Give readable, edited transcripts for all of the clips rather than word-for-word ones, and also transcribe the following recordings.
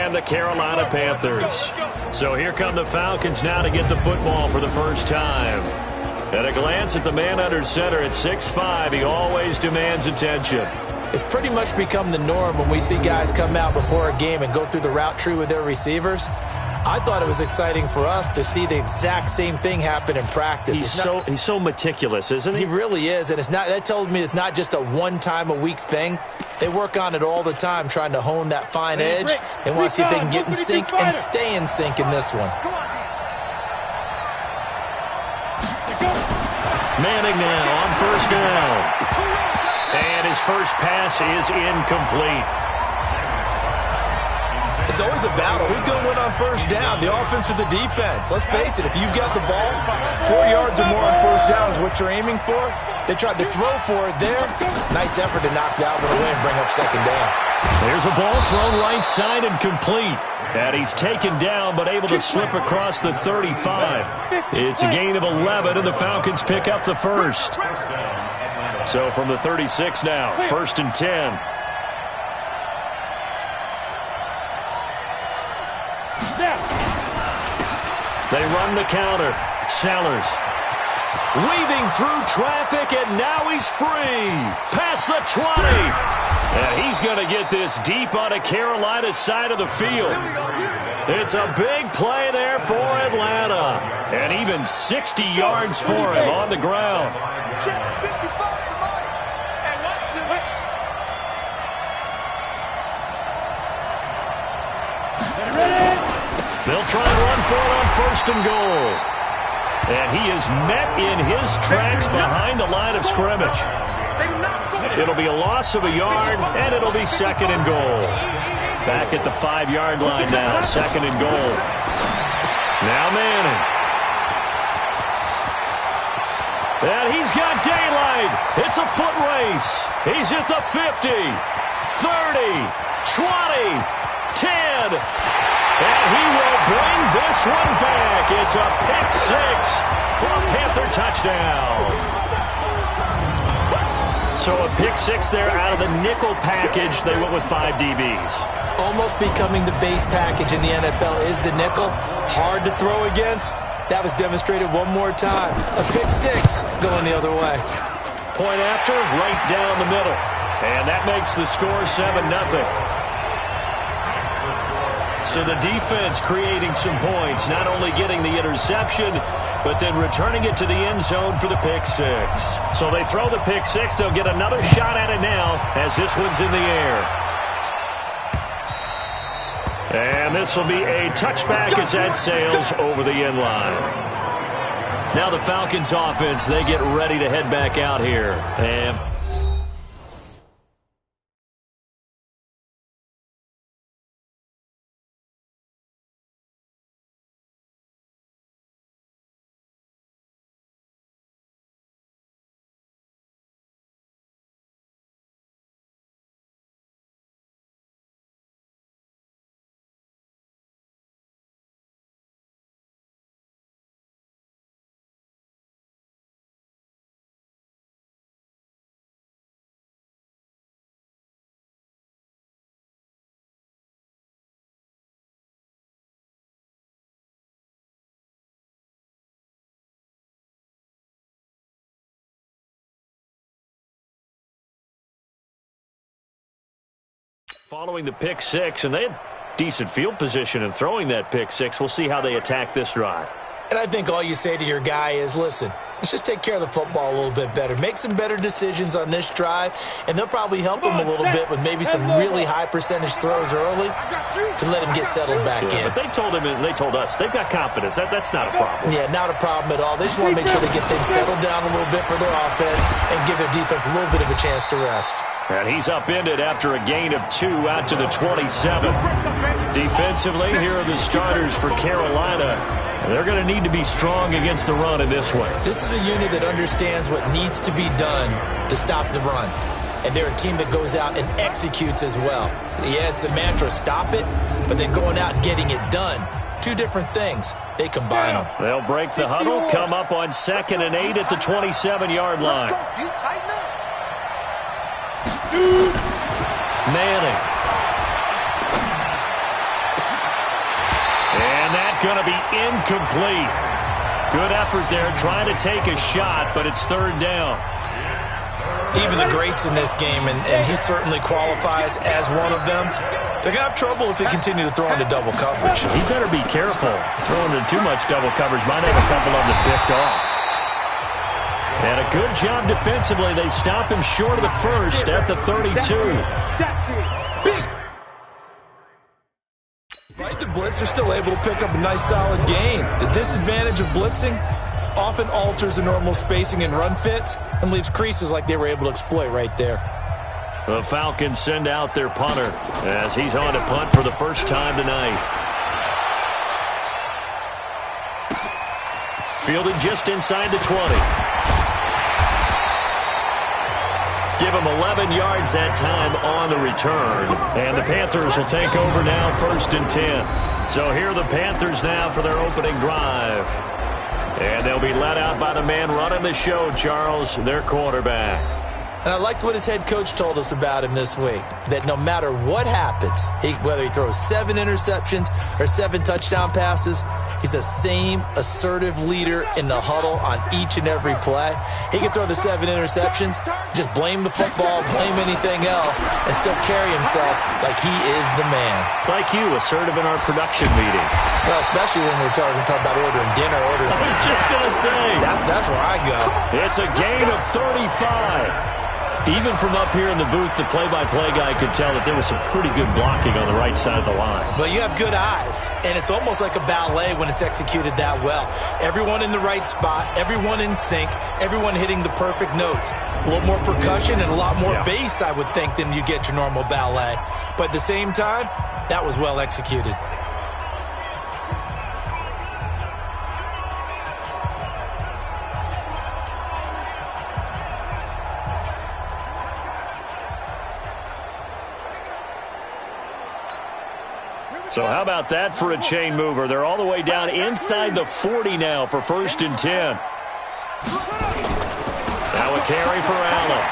and the Carolina Panthers. So here come the Falcons now to get the football for the first time. At a glance at the man under center at 6'5", he always demands attention. It's pretty much become the norm when we see guys come out before a game and go through the route tree with their receivers. I thought it was exciting for us to see the exact same thing happen in practice. He's so meticulous, isn't he? He really is, and that told me it's not just a one-time-a-week thing. They work on it all the time, trying to hone that fine edge. They want to see if they can get in sync and stay in sync in this one. Manning now on first down. And his first pass is incomplete. It's always a battle. Who's going to win on first down, the offense or the defense? Let's face it, if you've got the ball, 4 yards or more on first down is what you're aiming for. They tried to throw for it there. Nice effort to knock that one away and bring up second down. There's a ball thrown right side and complete. And he's taken down but able to slip across the 35. It's a gain of 11, and the Falcons pick up the first. So from the 36 now, 1st and 10. They run the counter. Sellers weaving through traffic, and now he's free. Past the 20. And he's going to get this deep on a Carolina side of the field. It's a big play there for Atlanta. And even 60 yards for him on the ground. They'll try and run for it on 1st and goal. And he is met in his tracks behind the line of scrimmage. It'll be a loss of a yard, and it'll be 2nd and goal. Back at the 5-yard line now, 2nd and goal. Now Manning. And he's got daylight. It's a foot race. He's at the 50, 30, 20, 10. And he will bring this one back. It's a pick six for a Panther touchdown. So a pick six there out of the nickel package. They went with 5 DBs. Almost becoming the base package in the NFL is the nickel. Hard to throw against. That was demonstrated one more time. A pick six going the other way. Point after, right down the middle. And that makes the score 7-0. So the defense creating some points, not only getting the interception, but then returning it to the end zone for the pick six. So they throw the pick six. They'll get another shot at it now as this one's in the air. And this will be a touchback as that sails over the end line. Now the Falcons offense, they get ready to head back out here. And following the pick six, and they had decent field position in throwing that pick six. We'll see how they attack this drive. And I think all you say to your guy is, listen, let's just take care of the football a little bit better. Make some better decisions on this drive, and they'll probably help him a little bit with maybe some really high percentage throws early to let him get settled back in. But they told him, and they told us, they've got confidence. That's not a problem. Yeah, not a problem at all. They just want to make sure they get things settled down a little bit for their offense and give their defense a little bit of a chance to rest. And he's upended after a gain of 2 out to the 27. Defensively, here are the starters for Carolina. They're going to need to be strong against the run in this one. This is a unit that understands what needs to be done to stop the run. And they're a team that goes out and executes as well. Yeah, it's the mantra, stop it, but then going out and getting it done. Two different things. They combine them. They'll break the huddle, come up on 2nd and 8 at the 27-yard line. Manning. going to be incomplete. Good effort there trying to take a shot, but it's third down. Even the greats in this game, and he certainly qualifies as one of them, they're going to have trouble if they continue to throw into double coverage. He better be careful. Throwing into too much double coverage might have a couple of them picked off. And a good job defensively. They stop him short of the first at the 32. Despite the blitz, they're still able to pick up a nice solid gain. The disadvantage of blitzing often alters the normal spacing and run fits and leaves creases like they were able to exploit right there. The Falcons send out their punter as he's on to punt for the first time tonight. Fielded just inside the 20. Give him 11 yards that time on the return. And the Panthers will take over now, 1st and 10. So here are the Panthers now for their opening drive. And they'll be led out by the man running the show, Charles, their quarterback. And I liked what his head coach told us about him this week, that no matter what happens, whether he throws 7 interceptions or 7 touchdown passes, he's the same assertive leader in the huddle on each and every play. He can throw the 7 interceptions, just blame the football, blame anything else, and still carry himself like he is the man. It's like you, assertive in our production meetings. Well, especially when we're talking about ordering dinner, ordering I was just going to say. That's where I go. It's a gain of 35. Even from up here in the booth, the play-by-play guy could tell that there was some pretty good blocking on the right side of the line. Well, you have good eyes, and it's almost like a ballet when it's executed that well. Everyone in the right spot, everyone in sync, everyone hitting the perfect notes. A little more percussion and a lot more bass, I would think, than you get your normal ballet. But at the same time, that was well executed. So how about that for a chain mover? They're all the way down inside the 40 now for 1st and 10. Now a carry for Allen.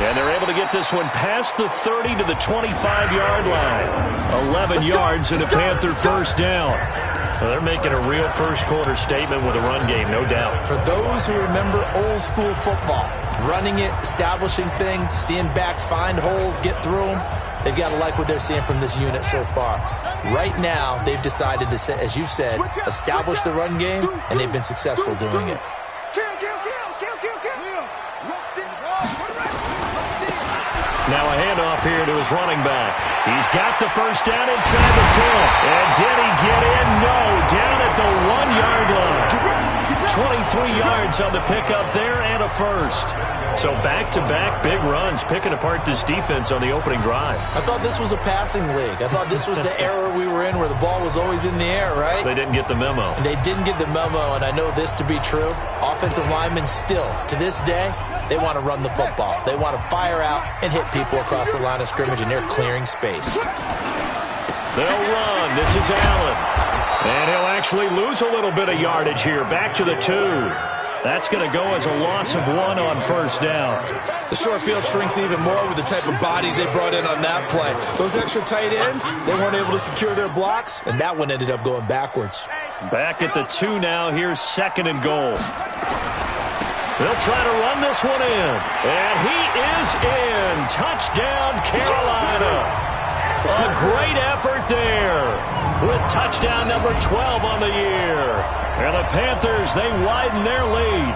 And they're able to get this one past the 30 to the 25-yard line. 11 yards and a Panther first down. So they're making a real first-quarter statement with a run game, no doubt. For those who remember old-school football, running it, establishing things, seeing backs find holes, get through them, they've got to like what they're seeing from this unit so far. Right now, they've decided to, as you said, establish the run game, and they've been successful doing it. Now a handoff here to his running back. He's got the first down inside the 10. And did he get in? No. Down at the 1-yard line. 23 yards on the pickup there and a first. So back-to-back big runs, picking apart this defense on the opening drive. I thought this was a passing league. I thought this was the era we were in where the ball was always in the air, right? They didn't get the memo. And they didn't get the memo, and I know this to be true. Offensive linemen still, to this day, they want to run the football. They want to fire out and hit people across the line of scrimmage, and they're clearing space. They'll run. This is Allen. And he'll actually lose a little bit of yardage here. Back to the 2. That's going to go as a loss of 1 on first down. The short field shrinks even more with the type of bodies they brought in on that play. Those extra tight ends, they weren't able to secure their blocks, and that one ended up going backwards. Back at the 2 now. Here's 2nd and goal. They'll try to run this one in. And he is in. Touchdown, Carolina. A great effort there with touchdown number 12 on the year. And the Panthers, they widen their lead.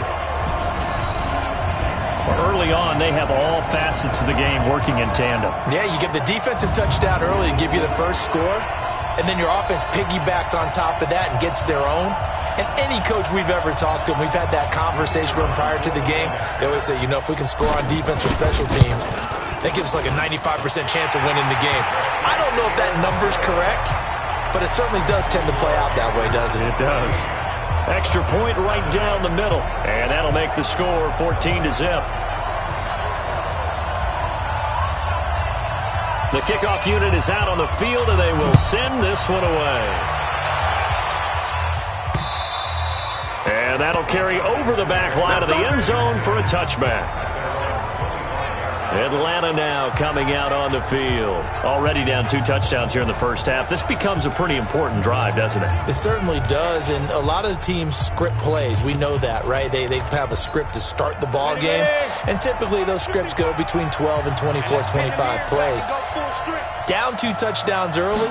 Early on, they have all facets of the game working in tandem. Yeah, you get the defensive touchdown early and give you the first score, and then your offense piggybacks on top of that and gets their own. And any coach we've ever talked to, and we've had that conversation with them prior to the game, they always say, you know, if we can score on defense or special teams, that gives us like a 95% chance of winning the game. I don't know if that number's correct, but it certainly does tend to play out that way, doesn't it? It does. Extra point right down the middle, and that'll make the score 14-0. The kickoff unit is out on the field, and they will send this one away. And that'll carry over the back line of the end zone for a touchback. Atlanta now coming out on the field. Already down 2 touchdowns here in the first half. This becomes a pretty important drive, doesn't it? It certainly does, and a lot of the teams script plays. We know that, right? They have a script to start the ball game, and typically those scripts go between 12 and 24, 25 plays. Down 2 touchdowns early,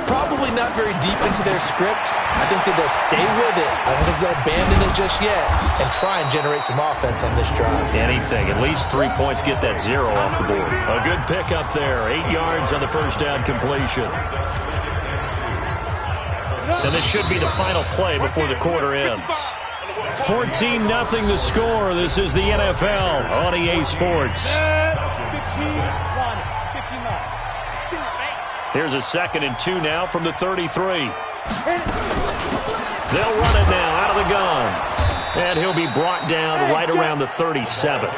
probably not very deep into their script. I think that they'll stay with it. I don't think they'll abandon it just yet and try and generate some offense on this drive. Anything. At least 3 points, get that 0 off the board. A good pickup there. 8 yards on the first down completion. And this should be the final play before the quarter ends. 14-0 the score. This is the NFL on EA Sports. Here's a 2nd and 2 now from the 33. They'll run it now out of the gun. And he'll be brought down right around the 37.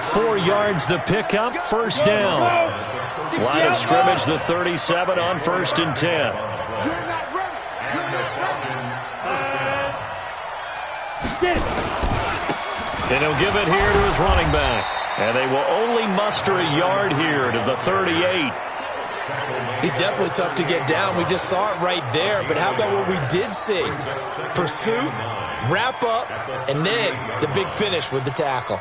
4 yards the pickup, first down. Line of scrimmage, the 37 on 1st and 10. And he'll give it here to his running back. And they will only muster a yard here to the 38. He's definitely tough to get down. We just saw it right there. But how about what we did see? Pursuit, wrap up, and then the big finish with the tackle.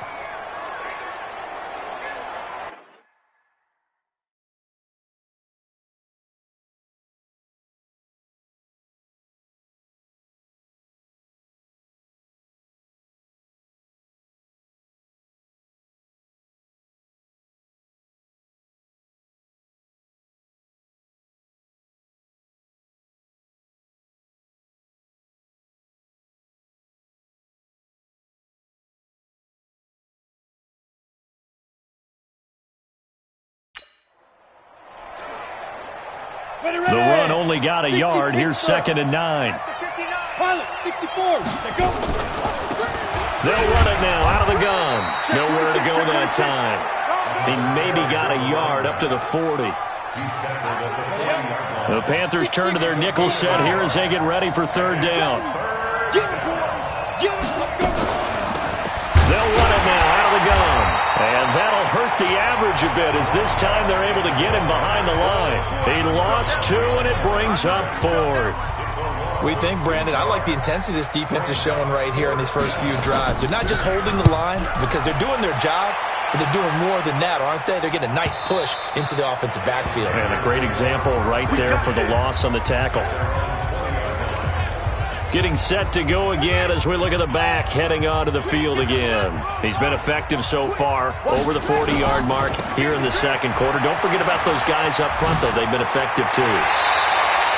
The run only got a yard. Here's 2nd and 9. They'll run it now out of the gun. Nowhere to go that time. He maybe got a yard up to the 40. The Panthers turn to their nickel set here as they get ready for 3rd down. They'll run it now out of the gun. And that'll hurt the average a bit as this time they're able to get him behind the line. He lost 2, and it brings up 4th. We think, Brandon, I like the intensity this defense is showing right here in these first few drives. They're not just holding the line because they're doing their job, but they're doing more than that, aren't they? They're getting a nice push into the offensive backfield. And a great example right there for the loss on the tackle. Getting set to go again as we look at the back heading onto the field again. He's been effective so far, over the 40-yard mark here in the 2nd quarter. Don't forget about those guys up front, though. They've been effective, too.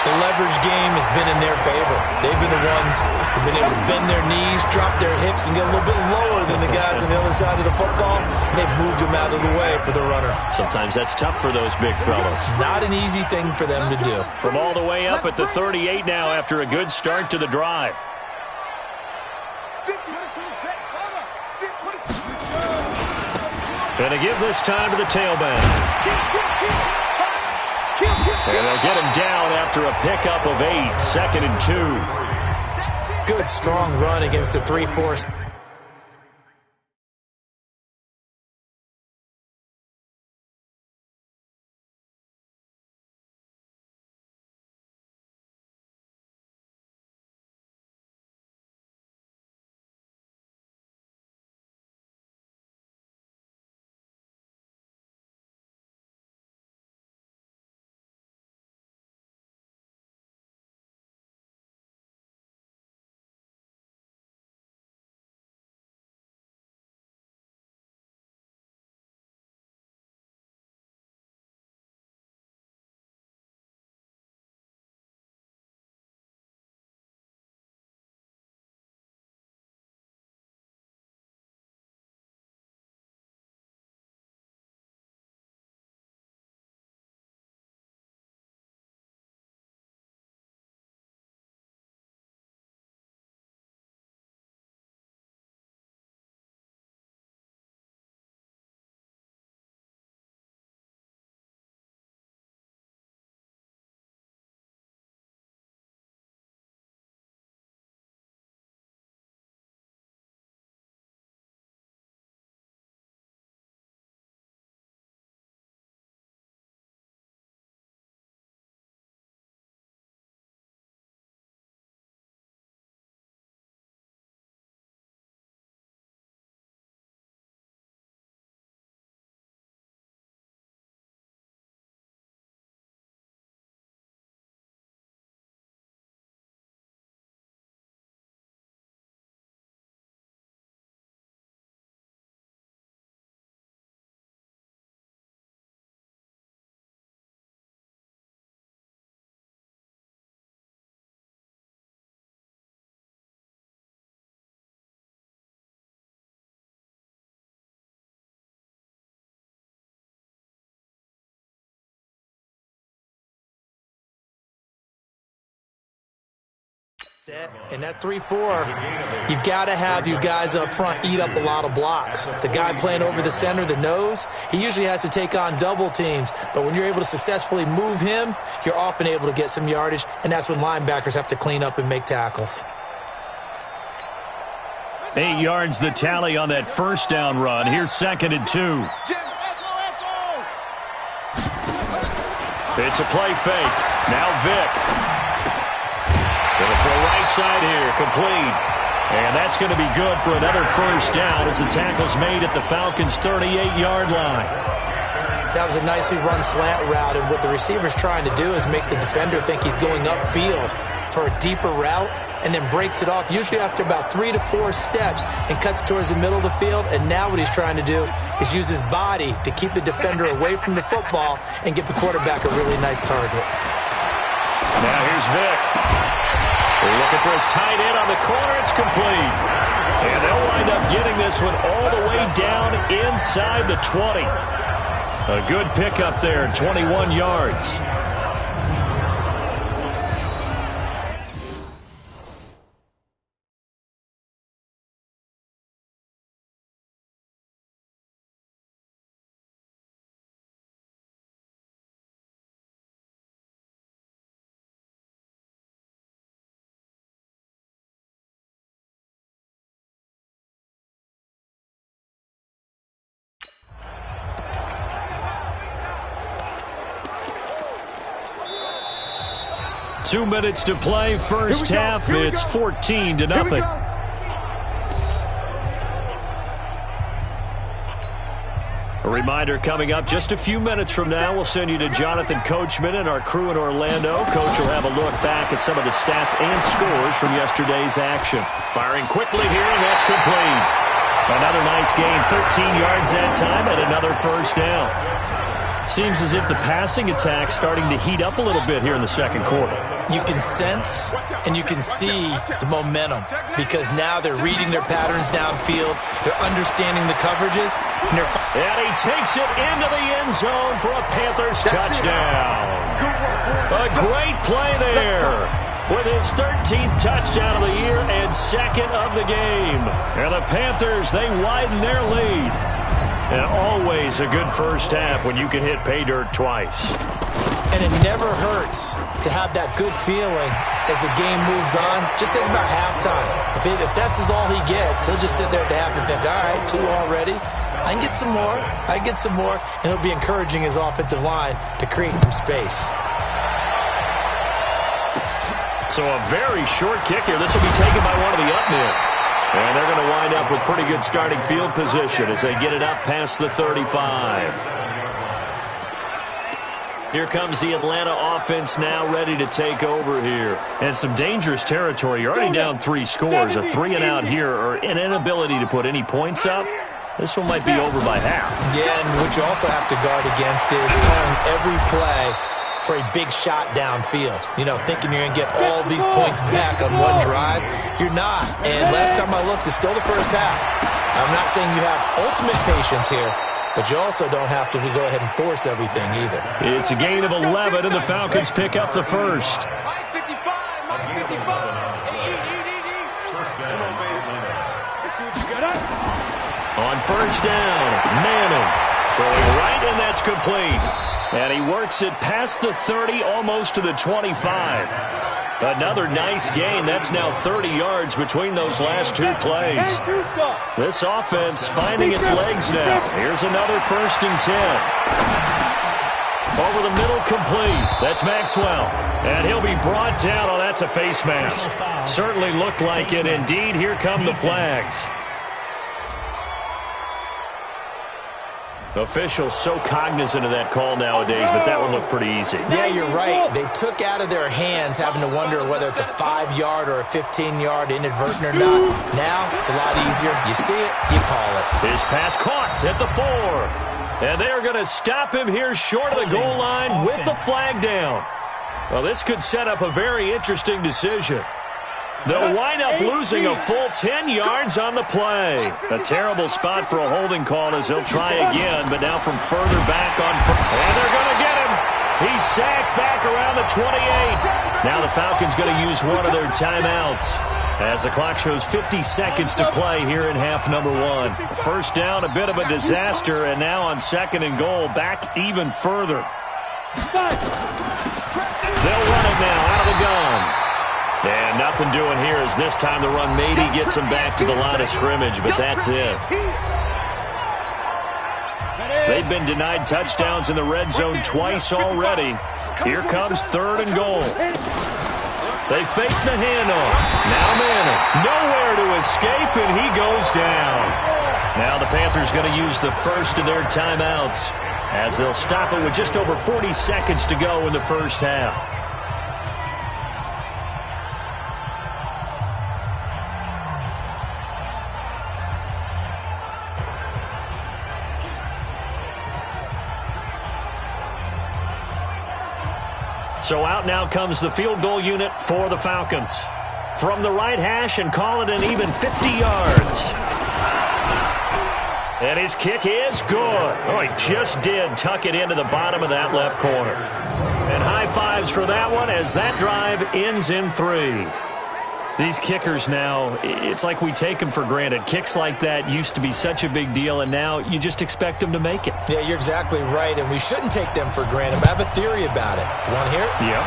The leverage game has been in their favor. They've been the ones who've been able to bend their knees, drop their hips, and get a little bit lower than the guys on the other side of the football. And they've moved them out of the way for the runner. Sometimes that's tough for those big fellas. Not an easy thing for them to do. From all the way up at the 38 now after a good start to the drive. And to give this time to the tailback. And they'll get him down after a pickup of 8, 2nd and 2. Good, strong run against the 3-4. And that 3-4, you've got to have you guys up front eat up a lot of blocks. The guy playing over the center, the nose, he usually has to take on double teams. But when you're able to successfully move him, you're often able to get some yardage, and that's when linebackers have to clean up and make tackles. 8 yards the tally on that first down run. Here's 2nd and 2. It's a play fake. Now Vick. Going to throw right side here, complete. And that's going to be good for another first down as the tackle's made at the Falcons' 38-yard line. That was a nicely run slant route, and what the receiver's trying to do is make the defender think he's going upfield for a deeper route and then breaks it off, usually after about 3 to 4 steps, and cuts towards the middle of the field. And now what he's trying to do is use his body to keep the defender away from the football and give the quarterback a really nice target. Now here's Vick. They're looking for his tight end on the corner. It's complete. And they'll wind up getting this one all the way down inside the 20. A good pickup there, 21 yards. Two minutes to play, first half. It's 14-0. A reminder coming up just a few minutes from now, we'll send you to Jonathan Coachman and our crew in Orlando. Coach will have a look back at some of the stats and scores from yesterday's action. Firing quickly here, and that's complete. Another nice gain, 13 yards that time, and another first down. Seems as if the passing attack's starting to heat up a little bit here in the second quarter. You can sense and you can see the momentum because now they're reading their patterns downfield. They're understanding the coverages. And he takes it into the end zone for a Panthers touchdown. A great play there with his 13th touchdown of the year and second of the game. And the Panthers, they widen their lead. And always a good first half when you can hit pay dirt twice. And it never hurts to have that good feeling as the game moves on. Just think about halftime. If that's all he gets, he'll just sit there at the half and think, all right, 2 already. I can get some more. I can get some more. And he'll be encouraging his offensive line to create some space. So a very short kick here. This will be taken by one of the up men. And they're going to wind up with pretty good starting field position as they get it up past the 35. Here comes the Atlanta offense now ready to take over here. And some dangerous territory. You're already down 3 scores. A 3-and-out here or an inability to put any points up. This one might be over by half. Yeah, and what you also have to guard against is calling every play for a big shot downfield. You know, thinking you're going to get all these points back on one drive. You're not. And last time I looked, it's still the first half. I'm not saying you have ultimate patience here, but you also don't have to go ahead and force everything either. It's a gain of 11, and the Falcons pick up the first. On first down, Manning throwing right, and that's complete. And he works it past the 30, almost to the 25. Another nice gain. That's now 30 yards between those last 2 plays. This offense finding its legs now. Here's another 1st and 10. Over the middle, complete. That's Maxwell. And he'll be brought down. Oh, that's a face mask. Certainly looked like it. Indeed, here come the flags. Officials so cognizant of that call nowadays, but that one looked pretty easy. Yeah, you're right. They took out of their hands having to wonder whether it's a 5-yard or a 15-yard inadvertent or not. Now, it's a lot easier. You see it, you call it. His pass caught at the 4. And they're going to stop him here short of the goal line with the flag down. Well, this could set up a very interesting decision. They'll wind up losing a full 10 yards on the play. A terrible spot for a holding call as they'll try again, but now from further back on. And they're going to get him. He's sacked back around the 28. Now the Falcons going to use one of their timeouts as the clock shows 50 seconds to play here in half number one. First down, a bit of a disaster, and now on 2nd and goal, back even further. They'll run it now out of the gun. And nothing doing here as this time the run maybe gets them back to the line of scrimmage, but that's it. They've been denied touchdowns in the red zone twice already. Here comes 3rd and goal. They fake the handoff. Now Manning. Nowhere to escape, and he goes down. Now the Panthers going to use the first of their timeouts as they'll stop it with just over 40 seconds to go in the first half. So out now comes the field goal unit for the Falcons. From the right hash and call it an even 50 yards. And his kick is good. Oh, he just did tuck it into the bottom of that left corner. And high fives for that one as that drive ends in 3. These kickers now, it's like we take them for granted. Kicks like that used to be such a big deal, and now you just expect them to make it. Yeah, you're exactly right, and we shouldn't take them for granted. But I have a theory about it. You want to hear it? Yeah.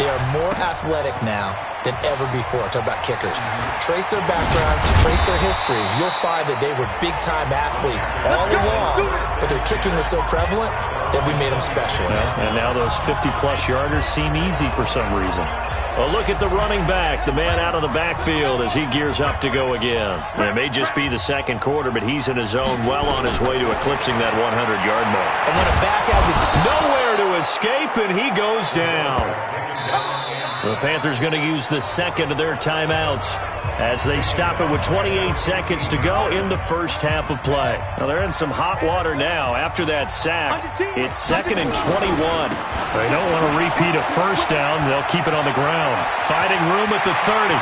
They are more athletic now than ever before. Talk about kickers. Trace their backgrounds, trace their history. You'll find that they were big-time athletes all along, but their kicking was so prevalent that we made them specialists. Well, and now those 50-plus yarders seem easy for some reason. Well, look at the running back, the man out of the backfield as he gears up to go again. And it may just be the second quarter, but he's in his zone well on his way to eclipsing that 100-yard mark. And when a back has it, nowhere to escape, and he goes down. The Panthers going to use the second of their timeouts as they stop it with 28 seconds to go in the first half of play. Now, they're in some hot water now. After that sack, it's 2nd and 21. They don't want to repeat a first down. They'll keep it on the ground. Finding room at the 30.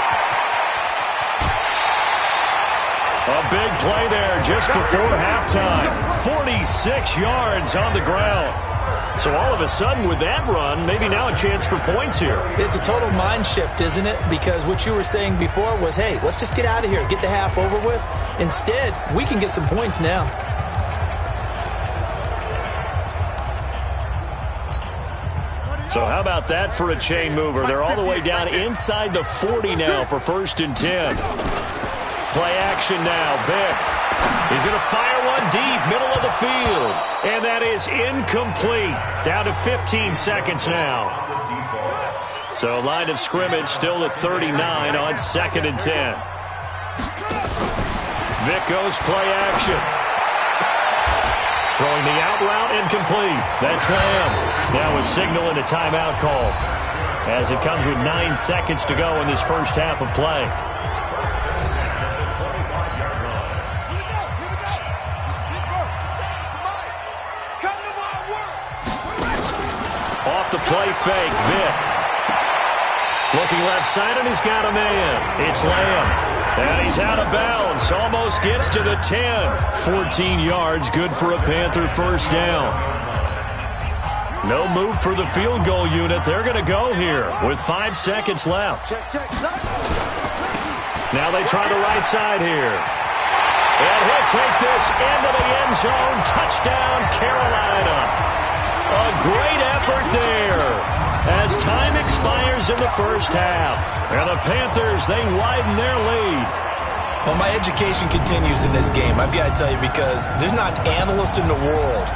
A big play there just before halftime. 46 yards on the ground. So all of a sudden with that run, maybe now a chance for points here. It's a total mind shift, isn't it? Because what you were saying before was, hey, let's just get out of here, get the half over with. Instead, we can get some points now. So how about that for a chain mover? They're all the way down inside the 40 now for 1st and 10. Play action now. Vick. He's going to fire one deep, middle of the field. And that is incomplete. Down to 15 seconds now. So line of scrimmage still at 39 on 2nd and 10. Vick goes play action. Throwing the out route incomplete. That's Lamb. Now a signal and a timeout call as it comes with 9 seconds to go in this first half of play. Off the play fake, Vick. Looking left side, and he's got a man. It's Lamb. And he's out of bounds. Almost gets to the 10. 14 yards, good for a Panther first down. No move for the field goal unit. They're going to go here with 5 seconds left. Now they try the right side here. And he'll take this into the end zone. Touchdown, Carolina. A great effort there as time expires in the first half. And the Panthers, they widen their lead. Well, my education continues in this game. I've got to tell you, because there's not an analyst in the world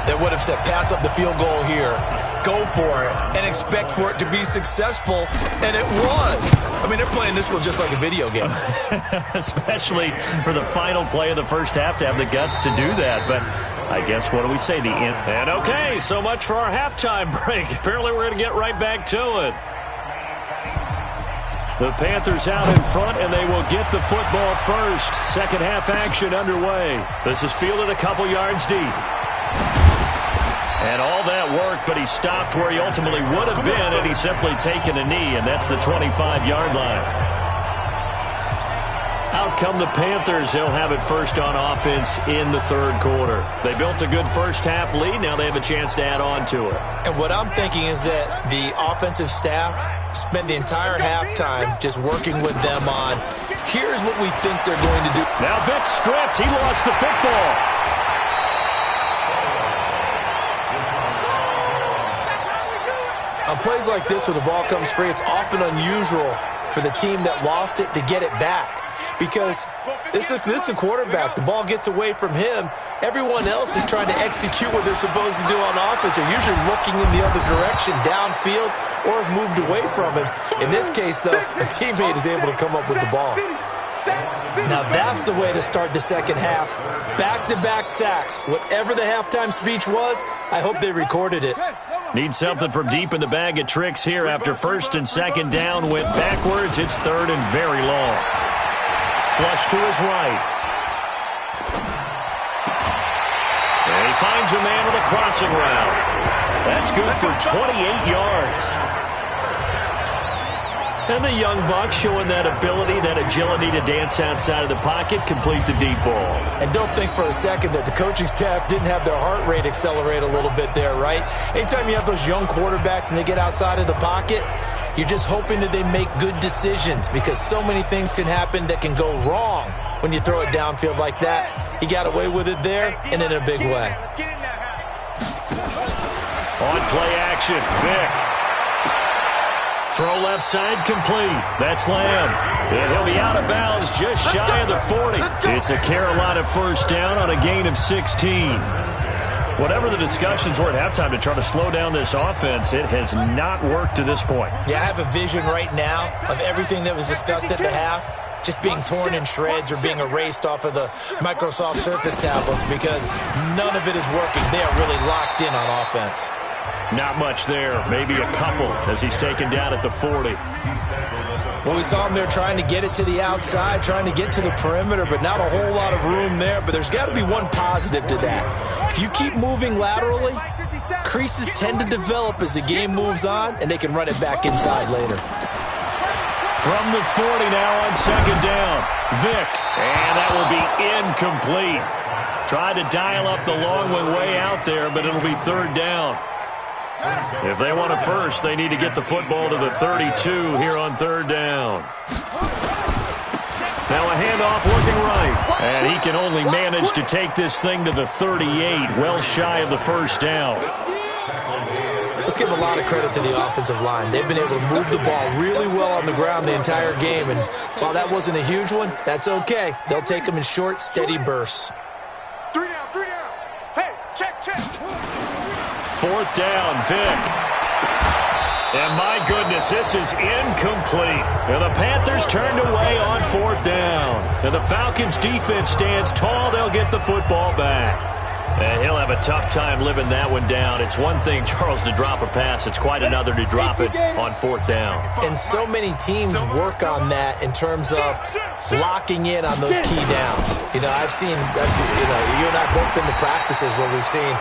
that would have said pass up the field goal here, go for it, and expect for it to be successful, and it was. I mean, they're playing this one just like a video game. Especially for the final play of the first half to have the guts to do that. But I guess, what do we say? The end. And okay, so much for our halftime break. Apparently we're going to get right back to it. The Panthers out in front, and they will get the football first. Second half action underway. This is fielded a couple yards deep. And all that work, but he stopped where he ultimately would have been, and he's simply taken a knee, and that's the 25-yard line. Out out come the Panthers. They'll have it first on offense in the third quarter. They built a good first-half lead. Now they have a chance to add on to it. And what I'm thinking is that the offensive staff spent the entire halftime just working with them on, here's what we think they're going to do. Now Vic stripped. He lost the football. On plays like this where the ball comes free, it's often unusual for the team that lost it to get it back. Because this is a quarterback. The ball gets away from him. Everyone else is trying to execute what they're supposed to do on offense. They're usually looking in the other direction, downfield, or have moved away from him. In this case, though, a teammate is able to come up with the ball. Now that's the way to start the second half. Back-to-back sacks. Whatever the halftime speech was, I hope they recorded it. Need something from deep in the bag of tricks here after first and second down went backwards. It's third and very long. Flush to his right. And he finds a man with a crossing route. That's good for 28 yards. And the young buck showing that ability, that agility to dance outside of the pocket, complete the deep ball. And don't think for a second that the coaching staff didn't have their heart rate accelerate a little bit there, right? Anytime you have those young quarterbacks and they get outside of the pocket, you're just hoping that they make good decisions because so many things can happen that can go wrong when you throw it downfield like that. He got away with it there and in a big way. On play action, Vic. Throw left side complete. That's Lamb. And he'll be out of bounds just shy of the 40. It's a Carolina first down on a gain of 16. Whatever the discussions were at halftime to try to slow down this offense, it has not worked to this point. Yeah, I have a vision right now of everything that was discussed at the half just being torn in shreds or being erased off of the Microsoft Surface tablets because none of it is working. They are really locked in on offense. Not much there. Maybe a couple as he's taken down at the 40. Well, we saw him there trying to get it to the outside, trying to get to the perimeter, but not a whole lot of room there. But there's got to be one positive to that. If you keep moving laterally, creases tend to develop as the game moves on, and they can run it back inside later. From the 40 now on second down. Vic, and that will be incomplete. Tried to dial up the long one way out there, but it'll be third down. If they want a first, they need to get the football to the 32 here on third down. Now a handoff looking right. And he can only manage to take this thing to the 38, well shy of the first down. Let's give a lot of credit to the offensive line. They've been able to move the ball really well on the ground the entire game. And while that wasn't a huge one, that's okay. They'll take them in short, steady bursts. Three down. Hey, check. Fourth down, Vic. And my goodness, this is incomplete. And the Panthers turned away on fourth down. And the Falcons' defense stands tall. They'll get the football back. And he'll have a tough time living that one down. It's one thing, Charles, to drop a pass. It's quite another to drop it on fourth down. And so many teams work on that in terms of locking in on those key downs. I've seen, you and I both been to practices where we've seen,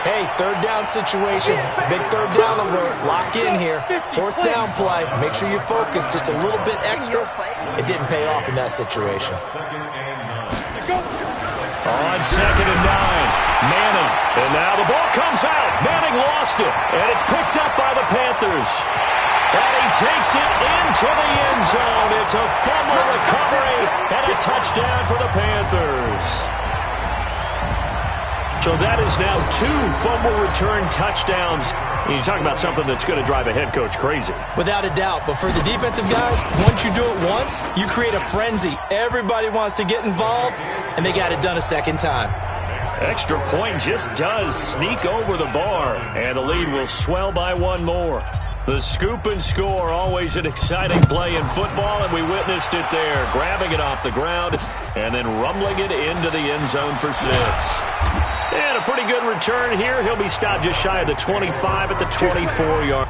hey, third down situation, big third down alert, lock in here, fourth down play, make sure you focus just a little bit extra. It didn't pay off in that situation. On second and 9, Manning. And now the ball comes out. Manning lost it, and it's picked up by the Panthers. And he takes it into the end zone. It's a fumble recovery and a touchdown for the Panthers. So that is now 2 fumble return touchdowns. You talk about something that's going to drive a head coach crazy. Without a doubt. But for the defensive guys, once you do it once, you create a frenzy. Everybody wants to get involved, and they got it done a second time. Extra point just does sneak over the bar, and the lead will swell by one more. The scoop and score, always an exciting play in football, and we witnessed it there, grabbing it off the ground and then rumbling it into the end zone for 6. And a pretty good return here. He'll be stopped just shy of the 25 at the 24-yard.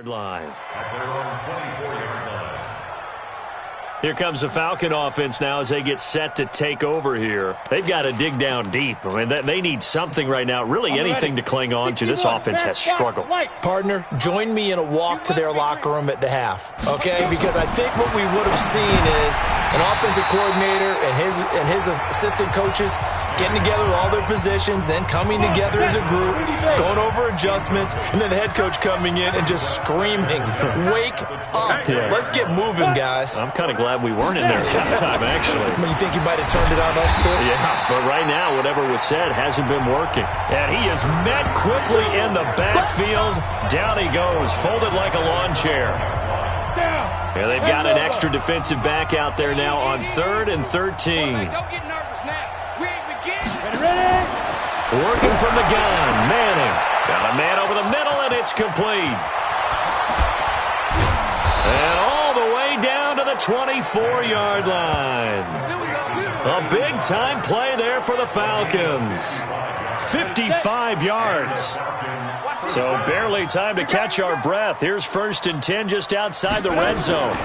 Line. Here comes the Falcon offense now as they get set to take over here. They've got to dig down deep. I mean, they need something right now, really anything to cling on to. This offense has struggled. Partner, join me in a walk to their locker room at the half, okay? Because I think what we would have seen is an offensive coordinator and his assistant coaches getting together with all their positions, then coming together as a group, going over adjustments, and then the head coach coming in and just screaming, "Wake up. Let's get moving, guys." I'm kind of glad we weren't in there at that time, actually. You think you might have turned it on us, too? Yeah, but right now, whatever was said hasn't been working. And he is met quickly in the backfield. Down he goes, folded like a lawn chair. Yeah, they've got an extra defensive back out there now on 3rd and 13. Don't get nervous now. We ain't beginning. Working from the gun, Manning. Got a man over the middle, and it's complete. And all the way down to the 24-yard line. A big-time play there for the Falcons. 55 yards. So barely time to catch our breath. Here's 1st and 10 just outside the red zone.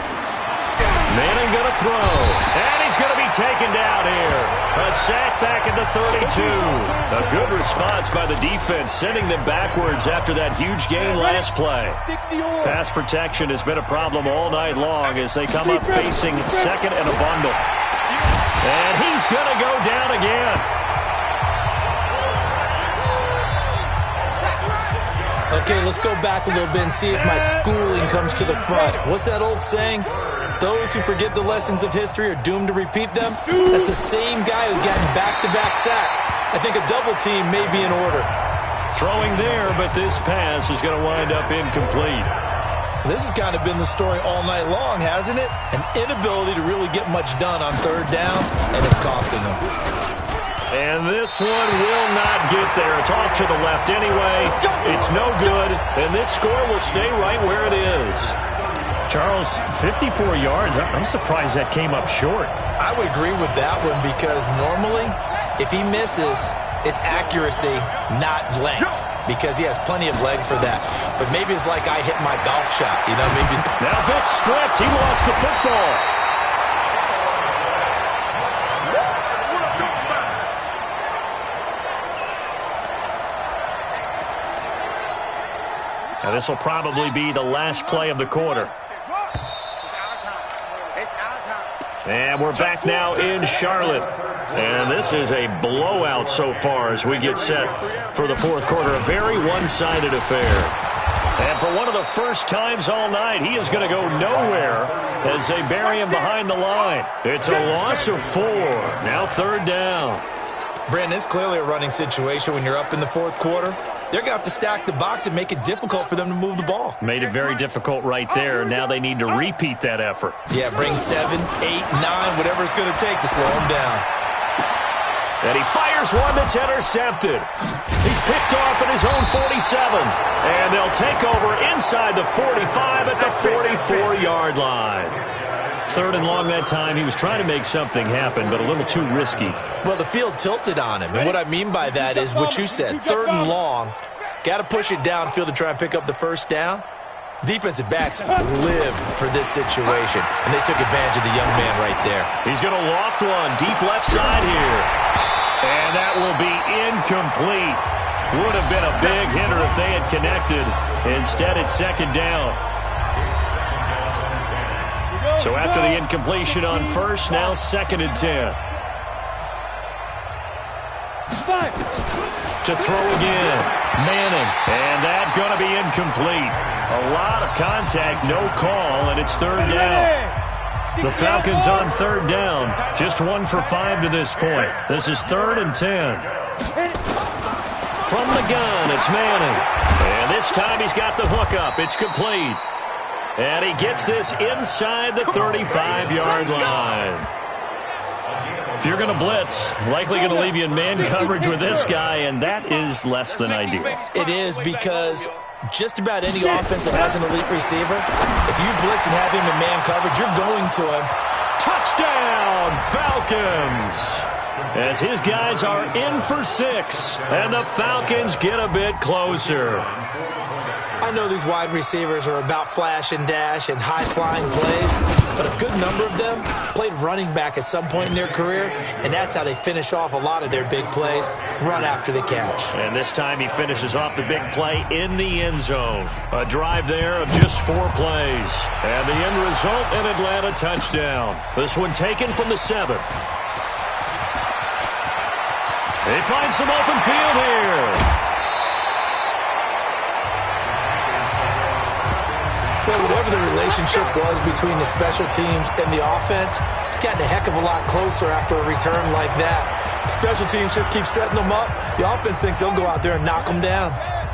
Manning going to throw. And he's going to be taken down here. A sack back at the 32. A good response by the defense, sending them backwards after that huge gain last play. Pass protection has been a problem all night long as they come up facing 2nd and a bundle. And he's going to go down again. Okay, let's go back a little bit and see if my schooling comes to the front. What's that old saying? Those who forget the lessons of history are doomed to repeat them. That's the same guy who's gotten back-to-back sacks. I think a double team may be in order. Throwing there, but this pass is going to wind up incomplete. This has kind of been the story all night long, hasn't it? An inability to really get much done on 3rd downs, and it's costing them. And this one will not get there. It's off to the left anyway. It's no good, and this score will stay right where it is. Charles, 54 yards. I'm surprised that came up short. I would agree with that one because normally, if he misses, it's accuracy, not length, because he has plenty of leg for that. But maybe it's like I hit my golf shot. You know, maybe it's... Now Vic stripped. He lost the football. Now this will probably be the last play of the quarter. And we're back now in Charlotte. And this is a blowout so far as we get set for the 4th quarter. A very one-sided affair. And for one of the first times all night, he is going to go nowhere as they bury him behind the line. It's a loss of 4. Now 3rd down. Brandon, it's clearly a running situation when you're up in the 4th quarter. They're going to have to stack the box and make it difficult for them to move the ball. Made it very difficult right there. Now they need to repeat that effort. Yeah, bring 7, 8, 9, whatever it's going to take to slow him down. And he fires one that's intercepted. He's picked off at his own 47. And they'll take over inside the 45 at the 44-yard line. 3rd and long that time. He was trying to make something happen, but a little too risky. Well, the field tilted on him. And what I mean by that is what you said. 3rd and long. Got to push it downfield to try and pick up the 1st down. Defensive backs live for this situation. And they took advantage of the young man right there. He's going to loft one deep left side here. And that will be incomplete. Would have been a big hitter if they had connected. Instead, it's 2nd down. So after the incompletion on 1st, now 2nd and 10. To throw again. Manning. And that's going to be incomplete. A lot of contact, no call, and it's 3rd down. The Falcons on 3rd down. Just 1 for 5 to this point. This is 3rd and 10. From the gun, it's Manning. And this time he's got the hook up. It's complete. And he gets this inside the 35-yard line. If you're going to blitz, likely going to leave you in man coverage with this guy, and that is less than ideal. It is because just about any offense that has an elite receiver, if you blitz and have him in man coverage, you're going to him. Touchdown, Falcons! As his guys are in for 6, and the Falcons get a bit closer. I know these wide receivers are about flash and dash and high-flying plays, but a good number of them played running back at some point in their career, and that's how they finish off a lot of their big plays, run after the catch. And this time he finishes off the big play in the end zone. A drive there of just 4 plays. And the end result, an Atlanta touchdown. This one taken from the 7. They find some open field here. Well, whatever the relationship was between the special teams and the offense, it's gotten a heck of a lot closer after a return like that. The special teams just keep setting them up. The offense thinks they'll go out there and knock them down.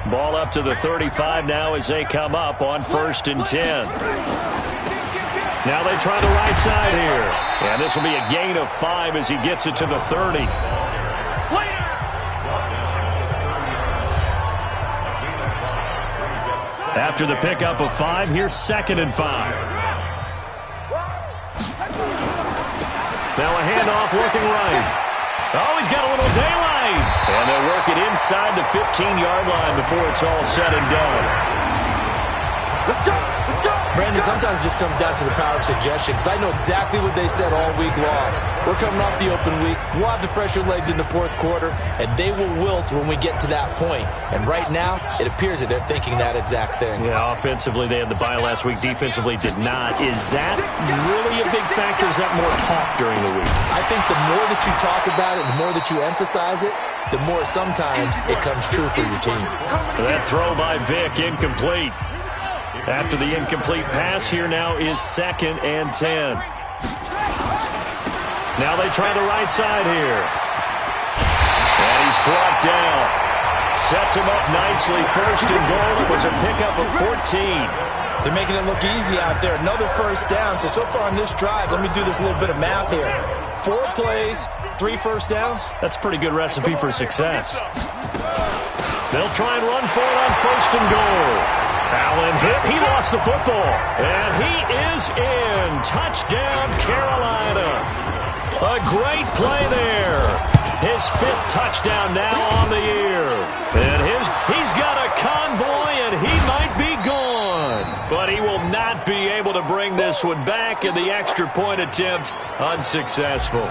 Ball up to the 35 now as they come up on 1st and 10. Now they try the right side here. And this will be a gain of 5 as he gets it to the 30. After the pickup of 5, here's 2nd and 5. Now a handoff looking right. Oh, he's got a little daylight. And they'll work it inside the 15-yard line before it's all said and done. Let's go! Let's go! Brandon, sometimes it just comes down to the power of suggestion, because I know exactly what they said all week long. We're coming off the open week. We'll have the fresher legs in the 4th quarter, and they will wilt when we get to that point. And right now, it appears that they're thinking that exact thing. Yeah, offensively, they had the bye last week. Defensively, did not. Is that really a big factor? Is that more talk during the week? I think the more that you talk about it, the more that you emphasize it, the more sometimes it comes true for your team. That throw by Vick, incomplete. After the incomplete pass, here now is 2nd and 10. Now they try the right side here. And he's brought down. Sets him up nicely. 1st and goal. It was a pickup of 14. They're making it look easy out there. Another 1st down. So far on this drive, let me do this little bit of math here. 4 plays, 3 1st downs. That's a pretty good recipe for success. They'll try and run for it on 1st and goal. Allen hit. He lost the football. And he is in. Touchdown, Carolina. A great play there. His 5th touchdown now on the year. And he's got a convoy, and he might be gone. But he will not be able to bring this one back, and the extra point attempt unsuccessful.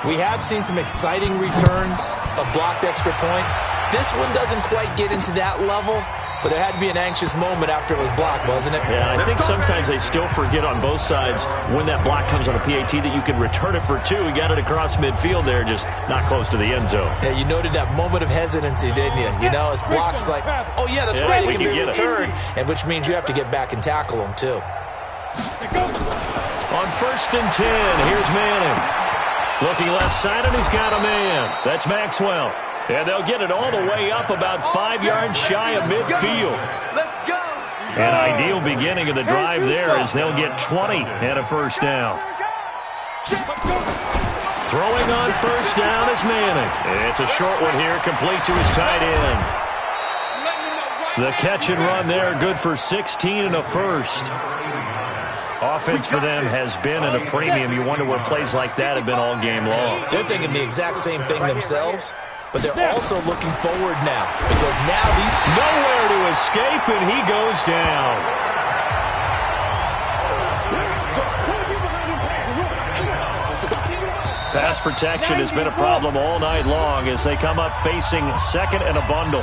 We have seen some exciting returns of blocked extra points. This one doesn't quite get into that level, but there had to be an anxious moment after it was blocked, wasn't it? Yeah, I think sometimes they still forget on both sides when that block comes on a PAT that you can return it for 2. He got it across midfield there, just not close to the end zone. Yeah, you noted that moment of hesitancy, didn't you? You know, his block's like, oh, yeah, that's right, it can be returned, and which means you have to get back and tackle him, too. On 1st and 10, here's Manning. Looking left side, and he's got a man. That's Maxwell. And they'll get it all the way up about 5 yards shy of midfield. Let's go! An ideal beginning of the drive there as they'll get 20 and a 1st down. Throwing on 1st down is Manning. It's a short one here, complete to his tight end. The catch and run there, good for 16 and a 1st. Offense for them has been at a premium. You wonder where plays like that have been all game long. They're thinking the exact same thing themselves, but they're also looking forward now, because now he's nowhere to escape, and he goes down. Pass protection has been a problem all night long as they come up facing 2nd and a bundle.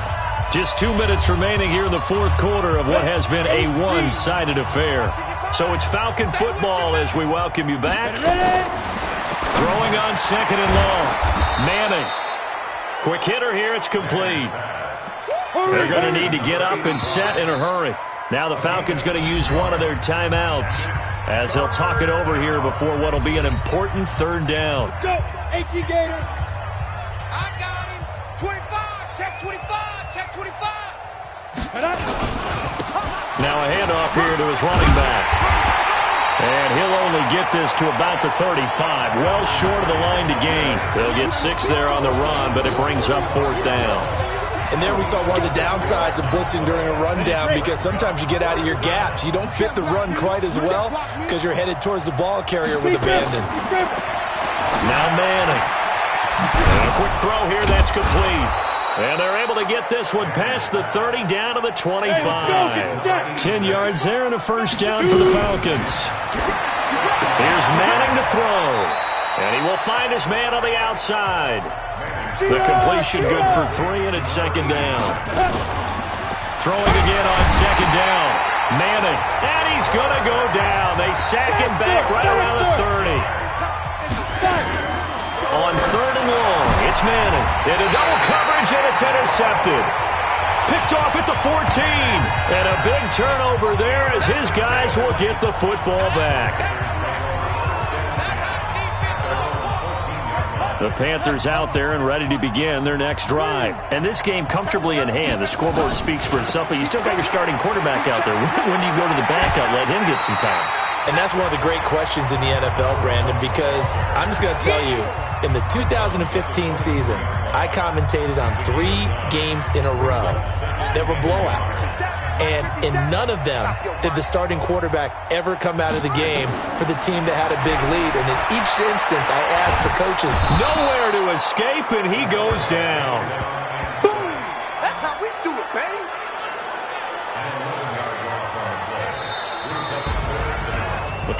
Just 2 minutes remaining here in the 4th quarter of what has been a one-sided affair. So it's Falcon football as we welcome you back. Throwing on 2nd and long. Manning. Quick hitter here. It's complete. They're going to need to get up and set in a hurry. Now the Falcons going to use one of their timeouts as they'll talk it over here before what will be an important 3rd down. Let's go, A.T. Gator. I got him. 25. Check 25. Check 25. Now a handoff here to his running back. And he'll only get this to about the 35. Well short of the line to gain. They'll get 6 there on the run, but it brings up 4th down. And there we saw one of the downsides of blitzing during a rundown, because sometimes you get out of your gaps. You don't fit the run quite as well because you're headed towards the ball carrier with abandon. Now Manning. And a quick throw here, that's complete. And they're able to get this one past the 30 down to the 25. 10 yards there and a first down for the Falcons. Here's Manning to throw. And he will find his man on the outside. The completion good for 3, and it's second down. Throwing again on second down. Manning, and he's going to go down. They sack him back right around the 30. On third and long, it's Manning. Into double coverage, and it's intercepted. Picked off at the 14. And a big turnover there as his guys will get the football back. The Panthers out there and ready to begin their next drive. And this game comfortably in hand. The scoreboard speaks for itself, but you still got your starting quarterback out there. When do you go to the backup, let him get some time? And that's one of the great questions in the NFL, Brandon, because I'm just going to tell you, in the 2015 season, I commentated on 3 games in a row that were blowouts. And in none of them did the starting quarterback ever come out of the game for the team that had a big lead. And in each instance, I asked the coaches. Nowhere to escape, and he goes down. Boom! That's how we do it, baby. Well,